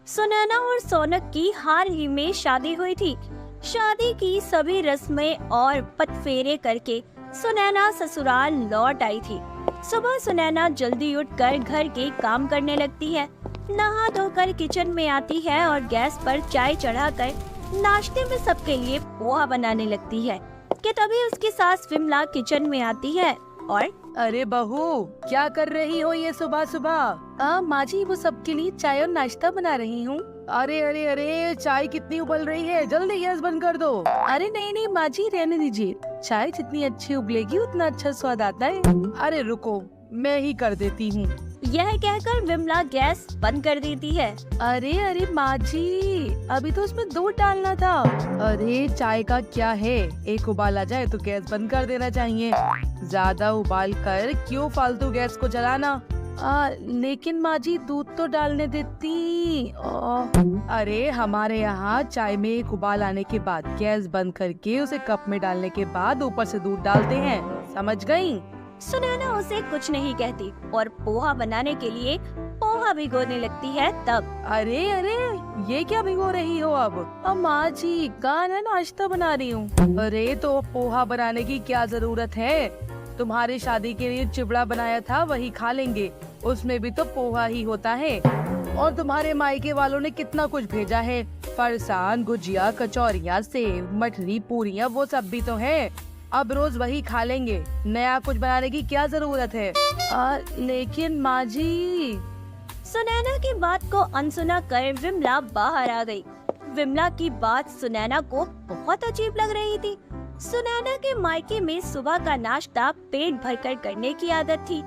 सुनैना और सौनक की हाल ही में शादी हुई थी। शादी की सभी रस्में और पटफेरे करके सुनैना ससुराल लौट आई थी। सुबह सुनैना जल्दी उठकर घर के काम करने लगती है। नहा धोकर किचन में आती है और गैस पर चाय चढ़ाकर नाश्ते में सबके लिए पोहा बनाने लगती है कि तभी उसकी सास विमला किचन में आती है और अरे बहू, क्या कर रही हो ये सुबह सुबह? माँ जी, वो सबके लिए चाय और नाश्ता बना रही हूँ। अरे अरे अरे, चाय कितनी उबल रही है, जल्दी गैस बंद कर दो। अरे नहीं नहीं माँ जी, रहने दीजिए। चाय जितनी अच्छी उबलेगी उतना अच्छा स्वाद आता है। अरे रुको, मैं ही कर देती हूँ। यह कहकर विमला गैस बंद कर देती है। अरे अरे माँ जी, अभी तो उसमें दूध डालना था। अरे चाय का क्या है, एक उबाल आ जाए तो गैस बंद कर देना चाहिए। ज्यादा उबाल कर क्यों फालतू गैस को जलाना? लेकिन माँ जी, दूध तो डालने देती। अरे हमारे यहाँ चाय में एक उबाल आने के बाद गैस बंद करके उसे कप में डालने के बाद ऊपर से दूध डालते हैं, समझ गयी? सुनैना उसे कुछ नहीं कहती और पोहा बनाने के लिए पोहा भिगोने लगती है। तब अरे अरे, ये क्या भिगो रही हो अब? माँ जी, गाना नाश्ता बना रही हूँ। अरे तो पोहा बनाने की क्या जरूरत है? तुम्हारी शादी के लिए चिवड़ा बनाया था, वही खा लेंगे, उसमें भी तो पोहा ही होता है। और तुम्हारे मायके वालों ने कितना कुछ भेजा है, फरसान, गुजिया, कचौरियाँ, सेव, मठरी, पूरियाँ, वो सब भी तो है। अब रोज वही खा लेंगे, नया कुछ बनाने की क्या जरूरत है? लेकिन माँ जी। सुनैना की बात को अनसुना कर विमला बाहर आ गई। विमला की बात सुनैना को बहुत अजीब लग रही थी। सुनैना के मायके में सुबह का नाश्ता पेट भरकर करने की आदत थी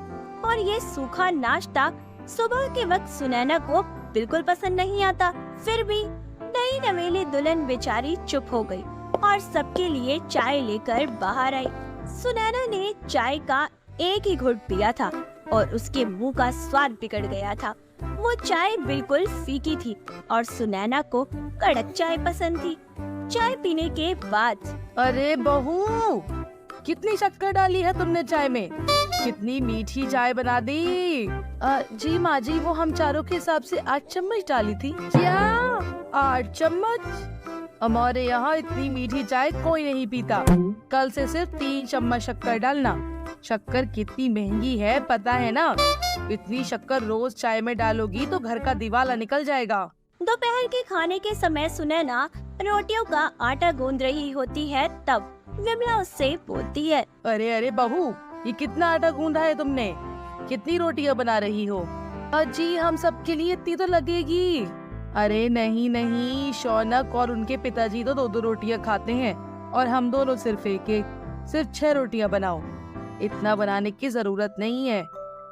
और ये सूखा नाश्ता सुबह के वक्त सुनैना को बिल्कुल पसंद नहीं आता। फिर भी नई नवेली दुल्हन बेचारी चुप हो गई और सबके लिए चाय लेकर बाहर आई। सुनैना ने चाय का एक ही घुट पिया था और उसके मुंह का स्वाद बिगड़ गया था। वो चाय बिल्कुल फीकी थी और सुनैना को कड़क चाय पसंद थी। चाय पीने के बाद अरे बहू, कितनी शक्कर डाली है तुमने चाय में? कितनी मीठी चाय बना दी। जी माँ जी, वो हम चारों के हिसाब से 8 चम्मच डाली थी। क्या 8 चम्मच? हमारे यहाँ इतनी मीठी चाय कोई नहीं पीता। कल से सिर्फ 3 चम्मच शक्कर डालना। शक्कर कितनी महंगी है पता है ना? इतनी शक्कर रोज चाय में डालोगी तो घर का दिवाला निकल जाएगा। दोपहर के खाने के समय सुनैना रोटियों का आटा गूंद रही होती है। तब विमला उससे बोलती है, अरे अरे बहू, ये कितना आटा गूंदा है तुमने? कितनी रोटियां बना रही हो? जी हम सबके लिए इतनी तो लगेगी। अरे नहीं नहीं, शौनक और उनके पिताजी तो 2-2 रोटियां खाते हैं और हम दोनों सिर्फ एक। सिर्फ 6 रोटियां बनाओ, इतना बनाने की जरूरत नहीं है।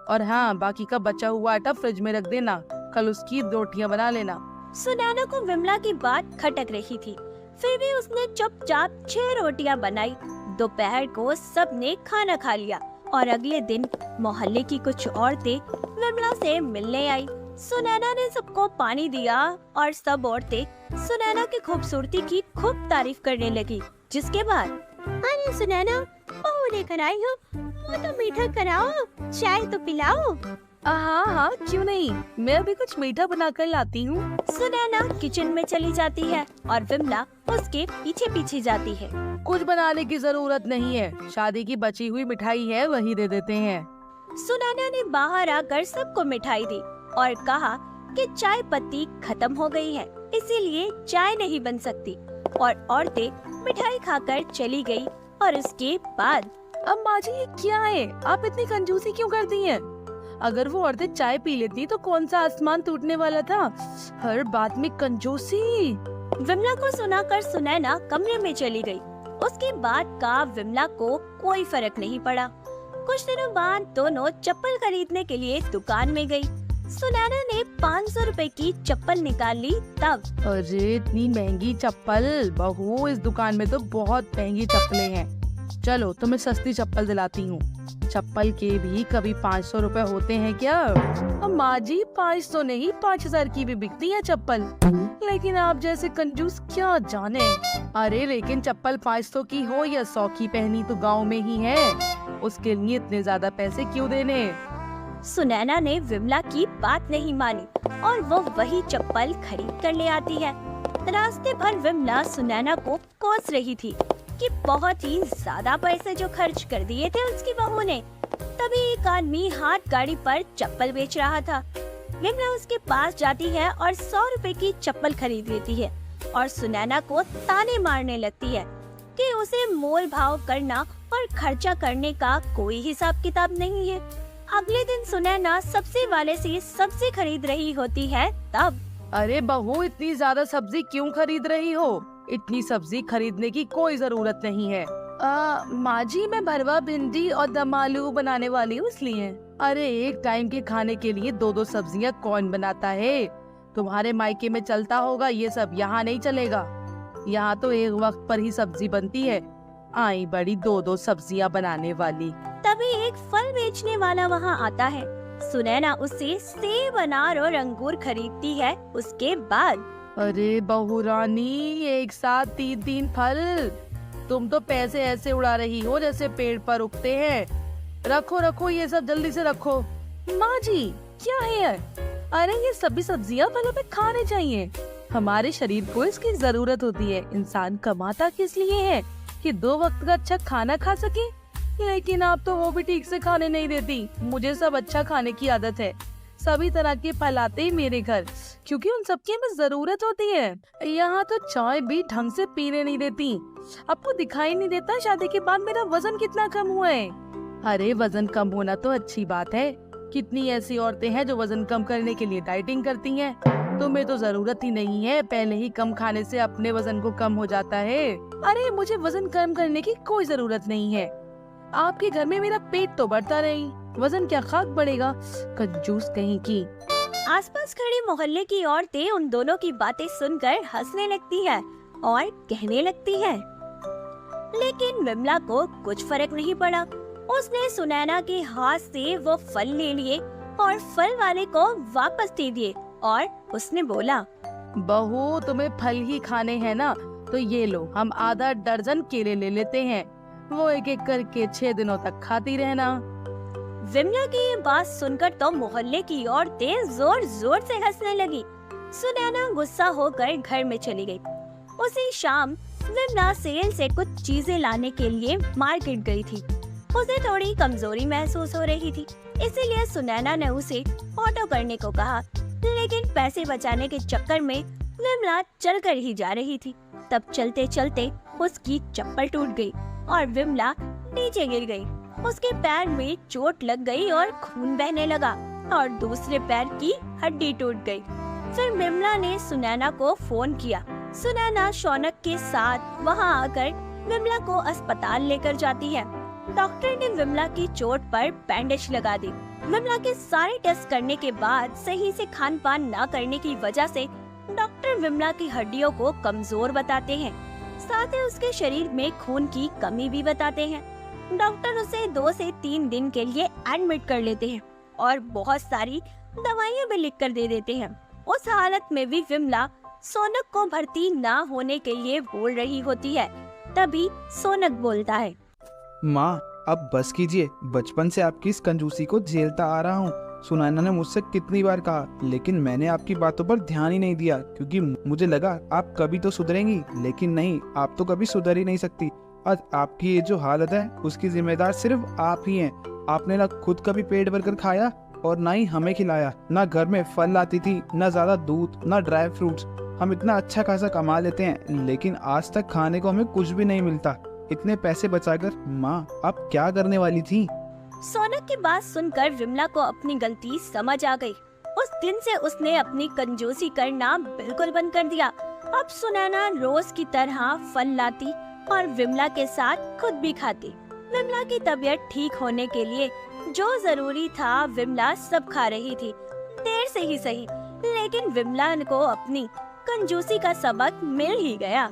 और हाँ, बाकी का बचा हुआ आटा फ्रिज में रख देना, कल उसकी रोटियां बना लेना। सुनैना को विमला की बात खटक रही थी, फिर भी उसने चुपचाप 6 रोटियां बनाई। दोपहर को सबने खाना खा लिया और अगले दिन मोहल्ले की कुछ औरतें विमला से मिलने आई। सुनैना ने सबको पानी दिया और सब औरतें सुनैना की खूबसूरती की खूब तारीफ करने लगी। जिसके बाद, अरे सुनैना, बहू लेकर आई हो, वो तो मीठा कराओ, चाय तो पिलाओ। हाँ हाँ, क्यों नहीं, मैं अभी कुछ मीठा बना कर लाती हूँ। सुनैना किचन में चली जाती है और विमला उसके पीछे पीछे जाती है। कुछ बनाने की जरूरत नहीं है, शादी की बची हुई मिठाई है, वही दे देते हैं। सुनैना ने बाहर आकर सबको मिठाई दी और कहा कि चाय पत्ती खत्म हो गई है, इसीलिए चाय नहीं बन सकती। और औरतें मिठाई खाकर चली गई। और उसके बाद, अब माँ जी, ये क्या है? आप इतनी कंजूसी क्यों करती हैं? अगर वो औरतें चाय पी लेती तो कौन सा आसमान टूटने वाला था? हर बात में कंजूसी। विमला को सुनाकर सुनैना कमरे में चली गई। उसके बाद का विमला को कोई फर्क नहीं पड़ा। कुछ दिनों बाद दोनों चप्पल खरीदने के लिए दुकान में गई। सुनैना ने 500 रुपए की चप्पल निकाल ली। तब, अरे इतनी महंगी चप्पल? बहू, इस दुकान में तो बहुत महंगी चप्पलें हैं, चलो तुम्हें सस्ती चप्पल दिलाती हूँ। चप्पल के भी कभी 500 रुपए होते हैं क्या? माँ जी, 500 नहीं, 5000 की भी बिकती है चप्पल। लेकिन आप जैसे कंजूस क्या जाने। अरे लेकिन चप्पल 500 की हो या 100 की, पहनी तो गाँव में ही है, उसके लिए इतने ज्यादा पैसे क्यों देने? सुनैना ने विमला की बात नहीं मानी और वो वही चप्पल खरीद कर ले आती है। रास्ते भर विमला सुनैना को कोस रही थी कि बहुत ही ज्यादा पैसे जो खर्च कर दिए थे उसकी बहू ने। तभी एक आदमी हाथ गाड़ी पर चप्पल बेच रहा था। विमला उसके पास जाती है और 100 रुपए की चप्पल खरीद लेती है और सुनैना को ताने मारने लगती है कि उसे मोल भाव करना और खर्चा करने का कोई हिसाब किताब नहीं है। अगले दिन सुनैना सब्जी वाले से सब्जी खरीद रही होती है तब अरे बहू, इतनी ज्यादा सब्जी क्यों खरीद रही हो? इतनी सब्जी खरीदने की कोई जरूरत नहीं है। माँ जी, मैं भरवा भिंडी और दम आलू बनाने वाली हूँ इसलिए। अरे एक टाइम के खाने के लिए 2-2 सब्जियाँ कौन बनाता है? तुम्हारे मायके में चलता होगा ये सब, यहाँ नहीं चलेगा। यहाँ तो एक वक्त पर ही सब्जी बनती है। आई बड़ी 2-2 सब्जियाँ बनाने वाली। तभी एक फल बेचने वाला वहाँ आता है। सुनैना उससे सेब, अनार और अंगूर खरीदती है। उसके बाद अरे बहू रानी, एक साथ 3-3 फल? तुम तो पैसे ऐसे उड़ा रही हो जैसे पेड़ पर उगते हैं। रखो रखो, ये सब जल्दी से रखो। माँ जी, क्या है? अरे ये सभी सब्जियाँ फलों पे खाने चाहिए। हमारे शरीर को इसकी जरूरत होती है। इंसान कमाता किस लिए है? कि 2 वक्त का अच्छा खाना खा सके। लेकिन आप तो वो भी ठीक से खाने नहीं देती। मुझे सब अच्छा खाने की आदत है। सभी तरह के फल आते ही मेरे घर, क्योंकि उन सबकी हमें जरूरत होती है। यहाँ तो चाय भी ढंग से पीने नहीं देती। आपको दिखाई नहीं देता शादी के बाद मेरा वजन कितना कम हुआ है? अरे वजन कम होना तो अच्छी बात है। कितनी ऐसी औरतें हैं जो वजन कम करने के लिए डाइटिंग करती हैं। तुम्हें तो जरूरत ही नहीं है, पहले ही कम खाने से अपने वजन को कम हो जाता है। अरे मुझे वजन कम करने की कोई जरूरत नहीं है। आपके घर में मेरा पेट तो बढ़ता नहीं, वजन क्या खाक बढ़ेगा, कंजूस कहीं की। आसपास खड़ी मोहल्ले की औरतें उन दोनों की बातें सुनकर हंसने लगती है और कहने लगती है। लेकिन विमला को कुछ फर्क नहीं पड़ा। उसने सुनैना के हाथ से वो फल ले लिए और फल वाले को वापस दे दिए और उसने बोला, बहू तुम्हें फल ही खाने हैं ना, तो ये लो, हम आधा दर्जन केले ले लेते हैं। वो एक एक करके 6 दिनों तक खाती रहना। विमला की ये बात सुनकर तो मोहल्ले की औरतें जोर जोर से हंसने लगी। सुनैना गुस्सा होकर घर में चली गई। उसी शाम विमला सेल से कुछ चीजें लाने के लिए मार्केट गई थी। उसे थोड़ी कमजोरी महसूस हो रही थी, इसीलिए सुनैना ने उसे ऑटो करने को कहा। लेकिन पैसे बचाने के चक्कर में विमला चलकर ही जा रही थी। तब चलते चलते उसकी चप्पल टूट गई और विमला नीचे गिर गई। उसके पैर में चोट लग गई और खून बहने लगा और दूसरे पैर की हड्डी टूट गई। फिर विमला ने सुनैना को फोन किया। सुनैना शौनक के साथ वहां आकर विमला को अस्पताल लेकर जाती है। डॉक्टर ने विमला की चोट पर बैंडेज लगा दी। विमला के सारे टेस्ट करने के बाद सही से खान पान न करने की वजह से डॉक्टर विमला की हड्डियों को कमजोर बताते हैं। साथ ही उसके शरीर में खून की कमी भी बताते हैं। डॉक्टर उसे 2 से 3 दिन के लिए एडमिट कर लेते हैं और बहुत सारी दवाइयाँ भी लिख कर दे देते हैं। उस हालत में भी विमला सोनक को भर्ती ना होने के लिए बोल रही होती है। तभी सोनक बोलता है, माँ अब बस कीजिए, बचपन से आपकी इस कंजूसी को झेलता आ रहा हूँ। सुनैना ने मुझसे कितनी बार कहा, लेकिन मैंने आपकी बातों पर ध्यान ही नहीं दिया, क्योंकि मुझे लगा आप कभी तो सुधरेंगी। लेकिन नहीं, आप तो कभी सुधर ही नहीं सकती। आज आपकी ये जो हालत है उसकी जिम्मेदार सिर्फ आप ही हैं। आपने ना खुद कभी पेट भरकर खाया और ना ही हमें खिलाया। ना घर में फल लाती थी, ना ज्यादा दूध, ना ड्राई फ्रूट्स। हम इतना अच्छा खासा कमा लेते हैं, लेकिन आज तक खाने को हमें कुछ भी नहीं मिलता। इतने पैसे बचाकर माँ आप क्या करने वाली थी? सोनक की बात सुनकर विमला को अपनी गलती समझ आ गई। उस दिन से उसने अपनी कंजूसी करना बिल्कुल बंद कर दिया। अब सुनैना रोज की तरह फल लाती और विमला के साथ खुद भी खाती। विमला की तबीयत ठीक होने के लिए जो जरूरी था विमला सब खा रही थी, देर से ही सही, लेकिन विमला को अपनी कंजूसी का सबक मिल ही गया।